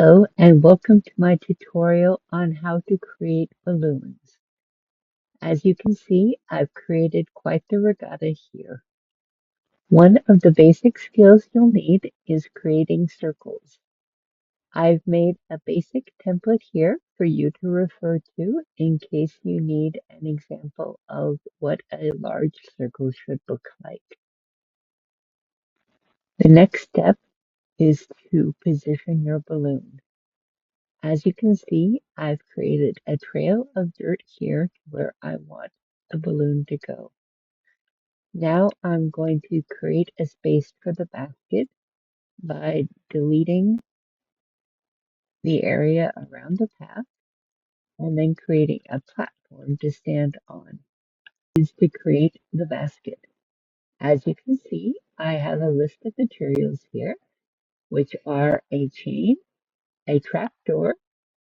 Hello and welcome to my tutorial on how to create balloons. As you can see, I've created quite the regatta here. One of the basic skills you'll need is creating circles. I've made a basic template here for you to refer to in case you need an example of what a large circle should look like. The next step is to position your balloon. As you can see, I've created a trail of dirt here where I want the balloon to go. Now I'm going to create a space for the basket by deleting the area around the path and then creating a platform to stand on. Is to create the basket. As you can see, I have a list of materials here, which are a chain, a trapdoor,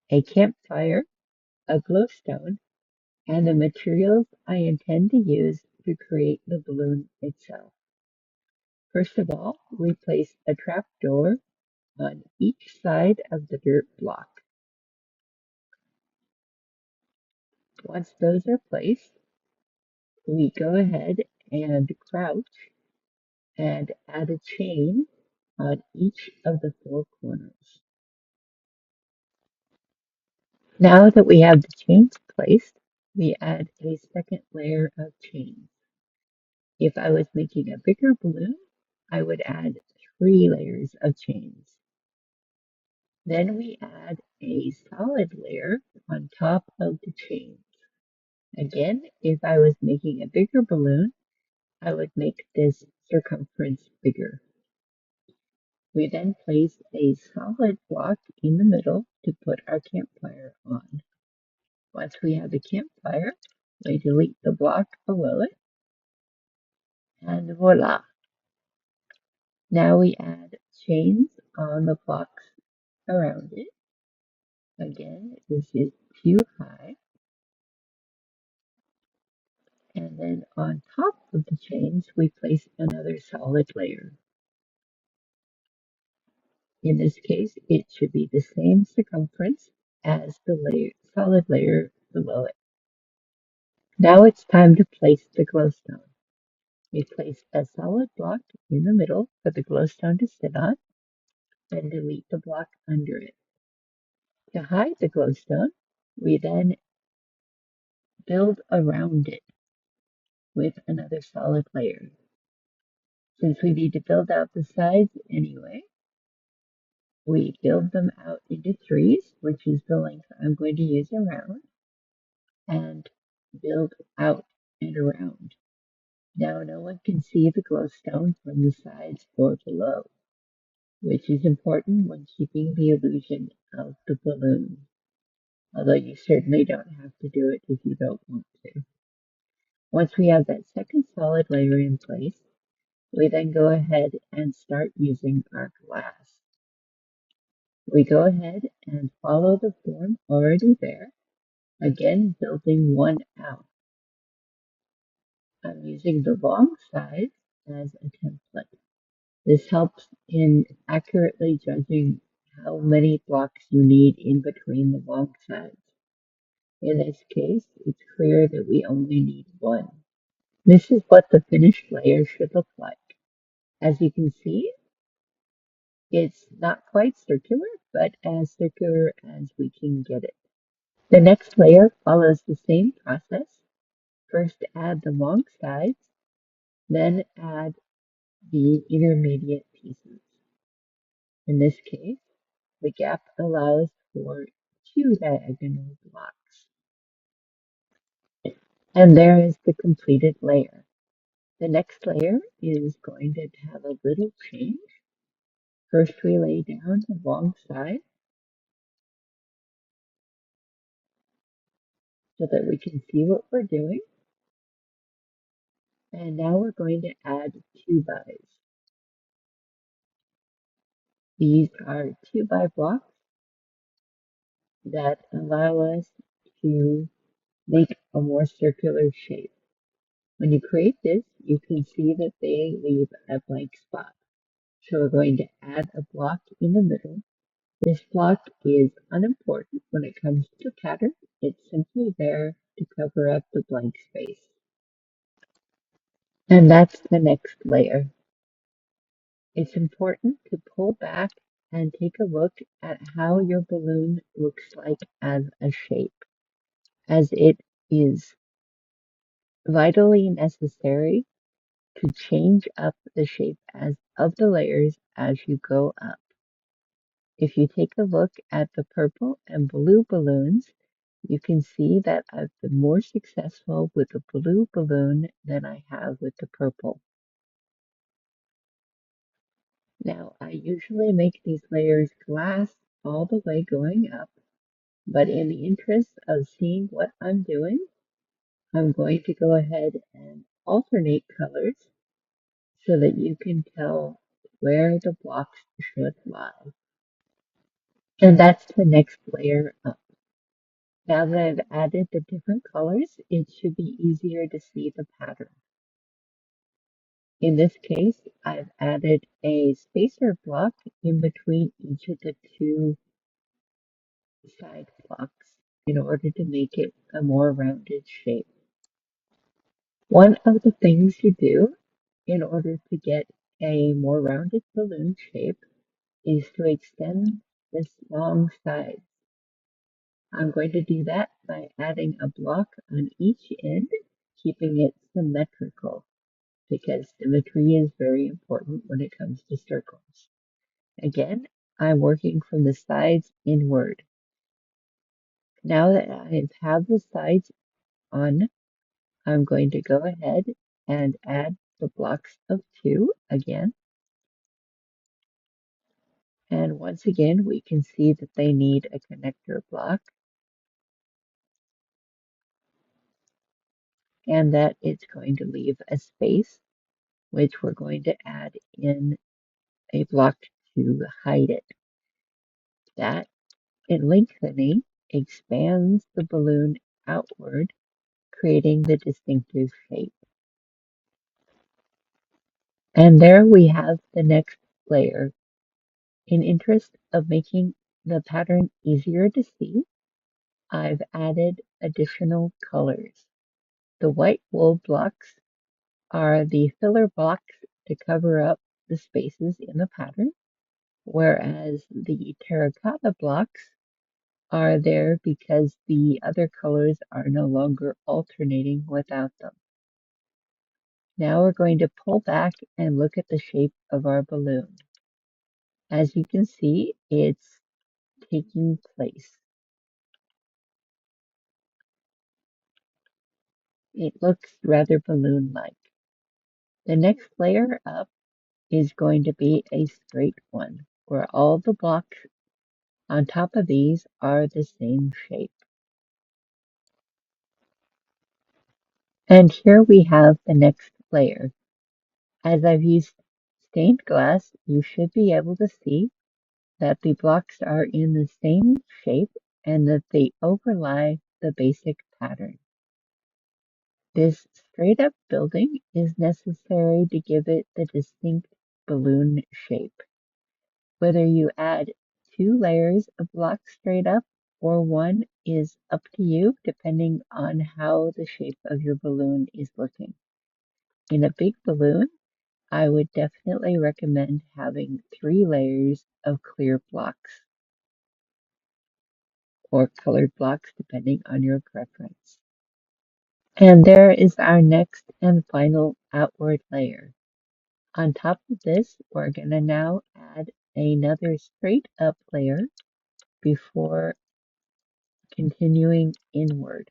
a campfire, a glowstone, and the materials I intend to use to create the balloon itself. First of all, we place a trapdoor on each side of the dirt block. Once those are placed, we go ahead and crouch and add a chain on each of the four corners. Now that we have the chains placed, we add a second layer of chains. If I was making a bigger balloon, I would add 3 layers of chains. Then we add a solid layer on top of the chains. Again, if I was making a bigger balloon, I would make this circumference bigger. We then place a solid block in the middle to put our campfire on. Once we have the campfire, we delete the block below it, and voila! Now we add chains on the blocks around it. Again, this is too high. And then on top of the chains, we place another solid layer. In this case, it should be the same circumference as the solid layer below it. Now it's time to place the glowstone. We place a solid block in the middle for the glowstone to sit on, and delete the block under it. To hide the glowstone, we then build around it with another solid layer. Since we need to build out the sides anyway, we build them out into 3s, which is the length I'm going to use around, and build out and around. Now no one can see the glowstone from the sides or below, which is important when keeping the illusion of the balloon, although you certainly don't have to do it if you don't want to. Once we have that second solid layer in place, we then go ahead and start using our glass. We go ahead and follow the form already there, again building one out. I'm using the long sides as a template. This helps in accurately judging how many blocks you need in between the long sides. In this case, it's clear that we only need one. This is what the finished layer should look like. As you can see, it's not quite circular, but as circular as we can get it. The next layer follows the same process. First add the long sides, then add the intermediate pieces. In this case, the gap allows for 2 diagonal blocks. And there is the completed layer. The next layer is going to have a little change. First we lay down the long side so that we can see what we're doing. And now we're going to add 2-bys. These are 2-by blocks that allow us to make a more circular shape. When you create this, you can see that they leave a blank spot. So we're going to add a block in the middle This block is unimportant when it comes to pattern. It's simply there to cover up the blank space. And that's the next layer. It's important to pull back and take a look at how your balloon looks like as a shape, as it is vitally necessary to change up the shape of the layers as you go up. If you take a look at the purple and blue balloons, you can see that I've been more successful with the blue balloon than I have with the purple. Now, I usually make these layers glass all the way going up, but in the interest of seeing what I'm doing, I'm going to go ahead and alternate colors so that you can tell where the blocks should lie. And that's the next layer up. Now that I've added the different colors, it should be easier to see the pattern. In this case, I've added a spacer block in between each of the two side blocks in order to make it a more rounded shape. One of the things you do in order to get a more rounded balloon shape is to extend this long side. I'm going to do that by adding a block on each end, keeping it symmetrical, because symmetry is very important when it comes to circles. Again, I'm working from the sides inward. Now that I have the sides on, I'm going to go ahead and add the blocks of 2 again. And once again, we can see that they need a connector block and that it's going to leave a space, which we're going to add in a block to hide it. That, in lengthening, expands the balloon outward, creating the distinctive shape. And there we have the next layer. In interest of making the pattern easier to see, I've added additional colors. The white wool blocks are the filler blocks to cover up the spaces in the pattern, whereas the terracotta blocks are there because the other colors are no longer alternating without them. Now we're going to pull back and look at the shape of our balloon. As you can see, it's taking place. It looks rather balloon-like. The next layer up is going to be a straight one, where all the blocks on top of these are the same shape. And here we have the next layer. As I've used stained glass, you should be able to see that the blocks are in the same shape and that they overlie the basic pattern. This straight up building is necessary to give it the distinct balloon shape. Whether you add 2 layers of blocks straight up or 1 is up to you, depending on how the shape of your balloon is looking. In a big balloon, I would definitely recommend having 3 layers of clear blocks or colored blocks, depending on your preference. And there is our next and final outward layer. On top of this, we're going to now add another straight up layer before continuing inward.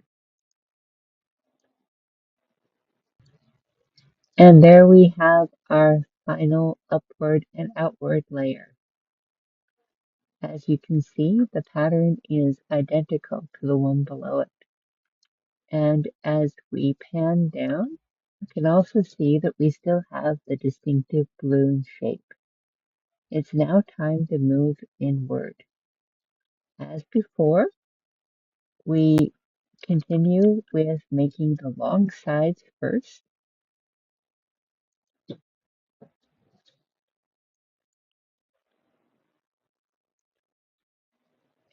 And there we have our final upward and outward layer. As you can see, the pattern is identical to the one below it. And as we pan down, you can also see that we still have the distinctive balloon shape. It's now time to move inward. As before, we continue with making the long sides first.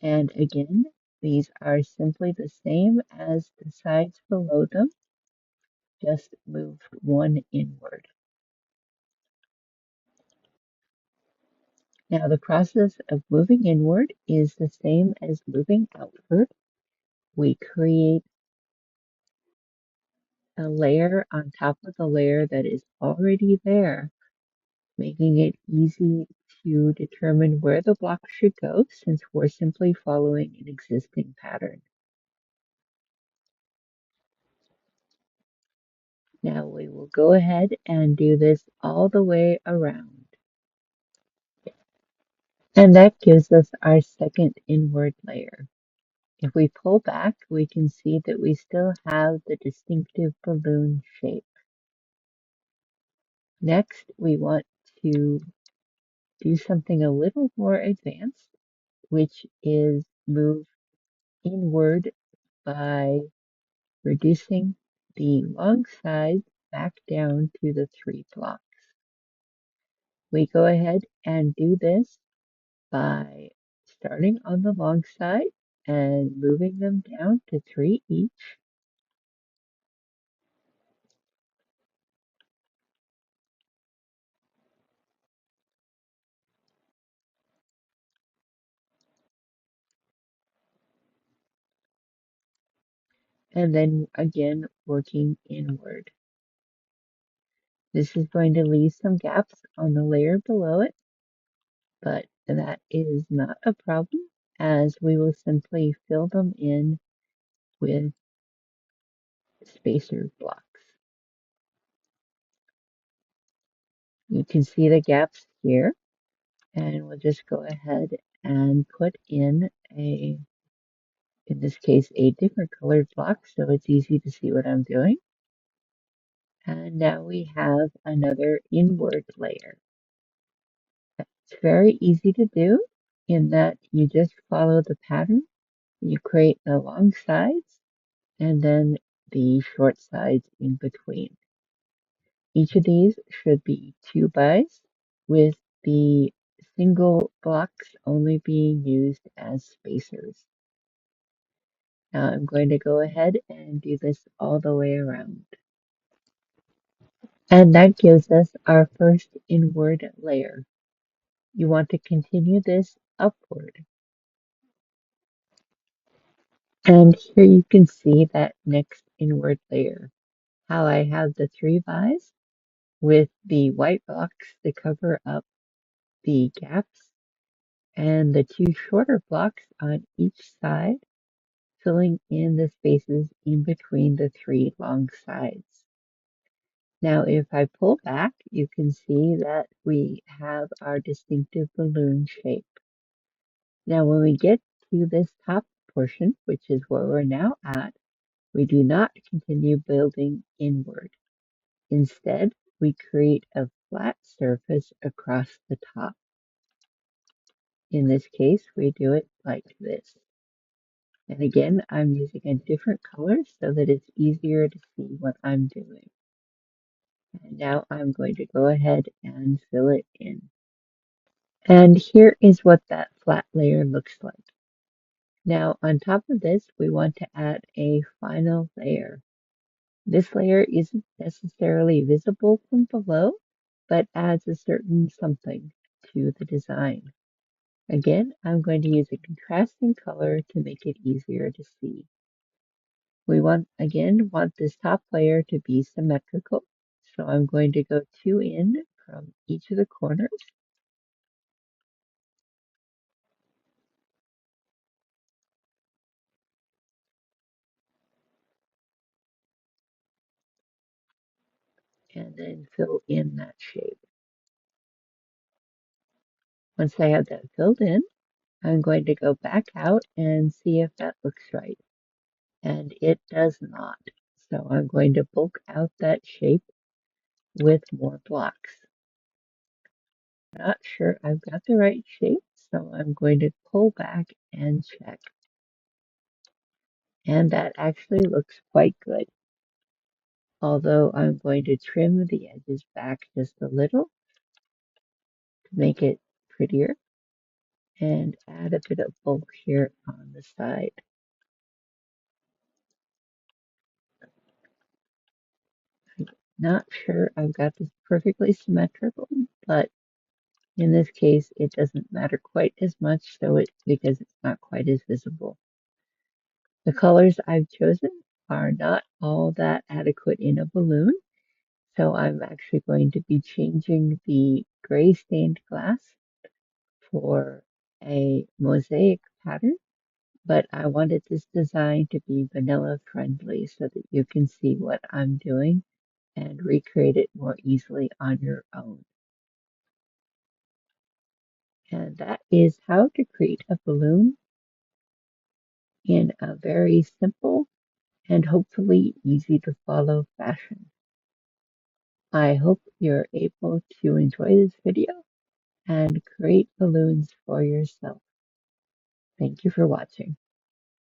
And again, these are simply the same as the sides below them, just move one inward. Now the process of moving inward is the same as moving outward. We create a layer on top of the layer that is already there, making it easy to determine where the block should go since we're simply following an existing pattern. Now we will go ahead and do this all the way around. And that gives us our second inward layer. If we pull back, we can see that we still have the distinctive balloon shape. Next, we want to do something a little more advanced, which is move inward by reducing the long sides back down to the 3 blocks. We go ahead and do this by starting on the long side and moving them down to 3 each. And then again working inward. This is going to leave some gaps on the layer below it, but that is not a problem as we will simply fill them in with spacer blocks. You can see the gaps here, and we'll just go ahead and put in this case, a different colored block so it's easy to see what I'm doing. And now we have another inward layer. It's very easy to do in that you just follow the pattern. You create the long sides and then the short sides in between. Each of these should be 2-bys with the single blocks only being used as spacers. Now I'm going to go ahead and do this all the way around. And that gives us our first inward layer. You want to continue this upward. And here you can see that next inward layer, how I have the 3-bys with the white blocks to cover up the gaps and the 2 shorter blocks on each side, filling in the spaces in between the 3 long sides. Now, if I pull back, you can see that we have our distinctive balloon shape. Now, when we get to this top portion, which is where we're now at, we do not continue building inward. Instead, we create a flat surface across the top. In this case, we do it like this. And again, I'm using a different color so that it's easier to see what I'm doing. And now I'm going to go ahead and fill it in. And here is what that flat layer looks like. Now on top of this, we want to add a final layer. This layer isn't necessarily visible from below, but adds a certain something to the design. Again, I'm going to use a contrasting color to make it easier to see. We want this top layer to be symmetrical. So I'm going to go 2 in from each of the corners. And then fill in that shape. Once I have that filled in, I'm going to go back out and see if that looks right. And it does not. So I'm going to bulk out that shape with more blocks. Not sure I've got the right shape, so I'm going to pull back and check. And that actually looks quite good. Although I'm going to trim the edges back just a little to make it prettier. and add a bit of bulk here on the side. I'm not sure I've got this perfectly symmetrical, but in this case, it doesn't matter quite as much because it's not quite as visible. The colors I've chosen are not all that adequate in a balloon, so I'm actually going to be changing the gray stained glass for a mosaic pattern, but I wanted this design to be vanilla friendly so that you can see what I'm doing and recreate it more easily on your own. And that is how to create a balloon in a very simple and hopefully easy to follow fashion. I hope you're able to enjoy this video and create balloons for yourself. Thank you for watching.